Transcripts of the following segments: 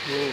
นี่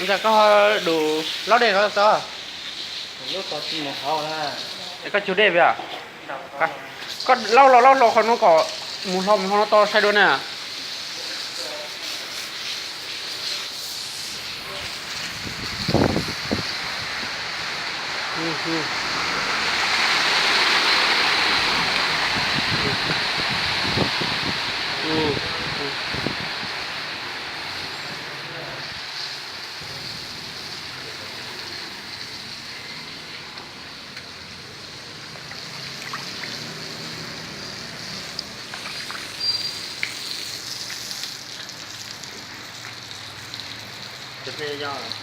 มันจะก็ดูเราเด็กเขาต่อ lúc có chim một hậu là ไอ้ก็จุดเด็ดอ่ะก็เราคนนู้นก็หมูทอมของเราต่อใช้ด้วยเนี่ยจะพยายาม